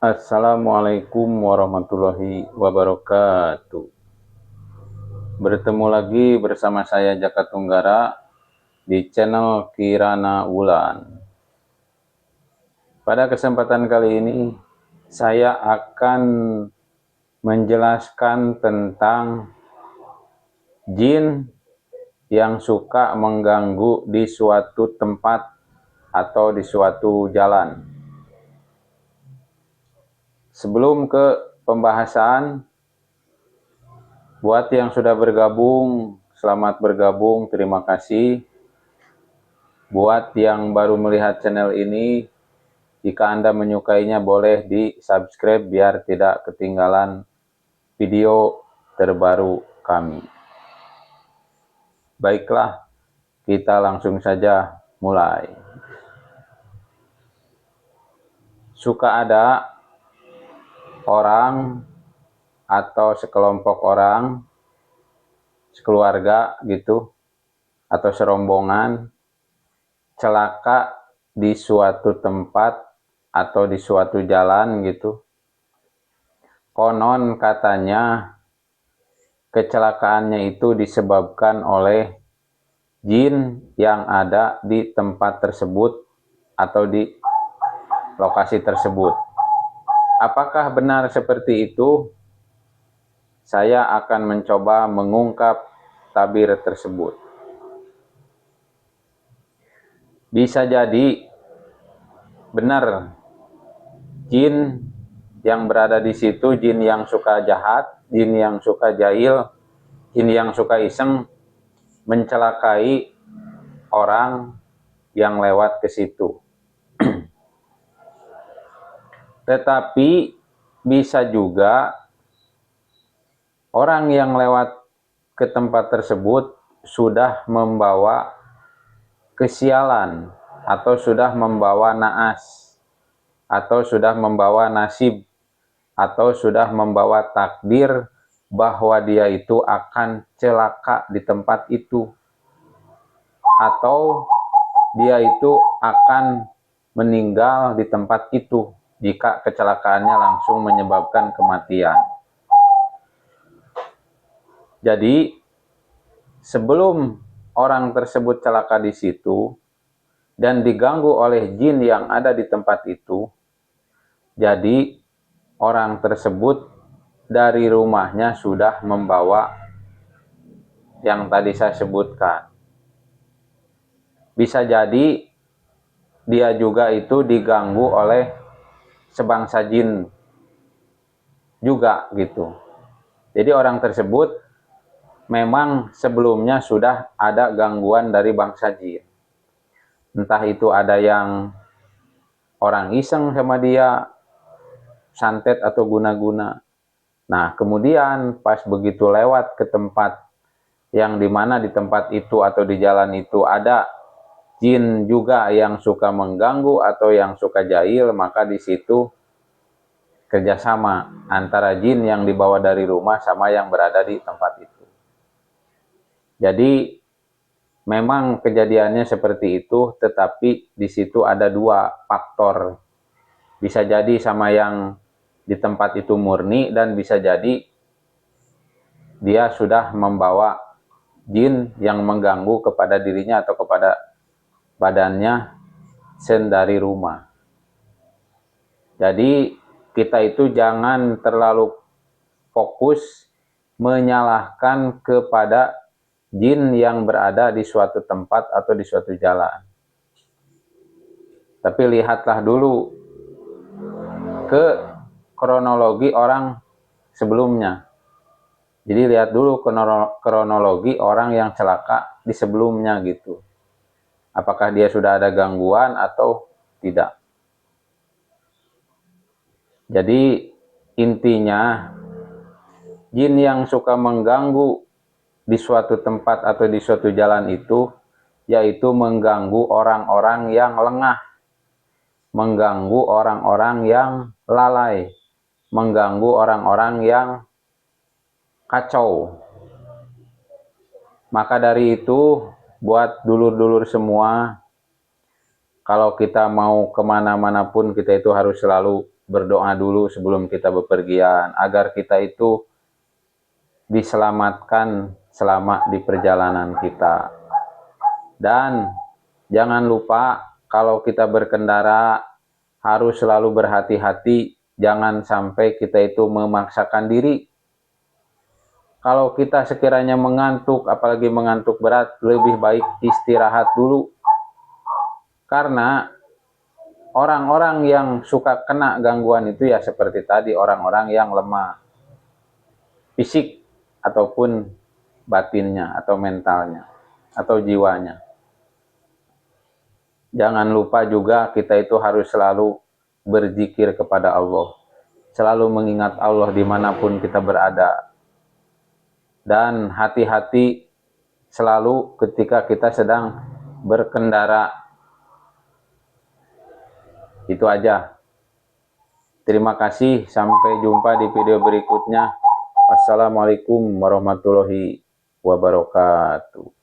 Assalamualaikum warahmatullahi wabarakatuh. Bertemu lagi bersama saya Jaka Tunggara di channel Kirana Wulan. Pada kesempatan kali ini saya akan menjelaskan tentang jin yang suka mengganggu di suatu tempat atau di suatu jalan. Sebelum ke pembahasan, buat yang sudah bergabung, selamat bergabung, terima kasih. Buat yang baru melihat channel ini, jika Anda menyukainya boleh di subscribe biar tidak ketinggalan video terbaru kami. Baiklah, kita langsung saja mulai. Suka ada orang atau sekelompok orang, sekeluarga gitu, atau serombongan celaka di suatu tempat atau di suatu jalan gitu. Konon katanya kecelakaannya itu disebabkan oleh jin yang ada di tempat tersebut atau di lokasi tersebut. Apakah benar seperti itu? Saya akan mencoba mengungkap tabir tersebut. Bisa jadi benar jin yang berada di situ, jin yang suka jahat, jin yang suka jahil, jin yang suka iseng mencelakai orang yang lewat ke situ. Tetapi bisa juga orang yang lewat ke tempat tersebut sudah membawa kesialan atau sudah membawa naas atau sudah membawa nasib atau sudah membawa takdir bahwa dia itu akan celaka di tempat itu, atau dia itu akan meninggal di tempat itu jika kecelakaannya langsung menyebabkan kematian. Jadi sebelum orang tersebut celaka di situ dan diganggu oleh jin yang ada di tempat itu, jadi orang tersebut dari rumahnya sudah membawa yang tadi saya sebutkan. Bisa jadi dia juga itu diganggu oleh sebangsa jin juga gitu. Jadi orang tersebut memang sebelumnya sudah ada gangguan dari bangsa jin. Entah itu ada yang orang iseng sama dia, santet atau guna-guna. Nah, kemudian pas begitu lewat ke tempat yang dimana di tempat itu atau di jalan itu ada jin juga yang suka mengganggu atau yang suka jahil, maka di situ kerjasama antara jin yang dibawa dari rumah sama yang berada di tempat itu. Jadi memang kejadiannya seperti itu, tetapi di situ ada dua faktor. Bisa jadi sama yang di tempat itu murni, dan bisa jadi dia sudah membawa jin yang mengganggu kepada dirinya atau kepada badannya sendiri rumah. Jadi kita itu jangan terlalu fokus menyalahkan kepada jin yang berada di suatu tempat atau di suatu jalan. Tapi lihatlah dulu ke kronologi orang sebelumnya. Jadi lihat dulu kronologi orang yang celaka di sebelumnya gitu. Apakah dia sudah ada gangguan atau tidak. Jadi intinya jin yang suka mengganggu di suatu tempat atau di suatu jalan itu yaitu mengganggu orang-orang yang lengah, mengganggu orang-orang yang lalai, mengganggu orang-orang yang kacau. Maka dari itu, buat dulur-dulur semua, kalau kita mau kemana-mana pun kita itu harus selalu berdoa dulu sebelum kita bepergian, agar kita itu diselamatkan selama di perjalanan kita. Dan jangan lupa kalau kita berkendara harus selalu berhati-hati, jangan sampai kita itu memaksakan diri. Kalau kita sekiranya mengantuk, apalagi mengantuk berat, lebih baik istirahat dulu. Karena orang-orang yang suka kena gangguan itu ya seperti tadi, orang-orang yang lemah fisik ataupun batinnya atau mentalnya atau jiwanya. Jangan lupa juga kita itu harus selalu berzikir kepada Allah, selalu mengingat Allah dimanapun kita berada, dan hati-hati selalu ketika kita sedang berkendara. Itu aja. Terima kasih, sampai jumpa di video berikutnya. Wassalamualaikum warahmatullahi wabarakatuh.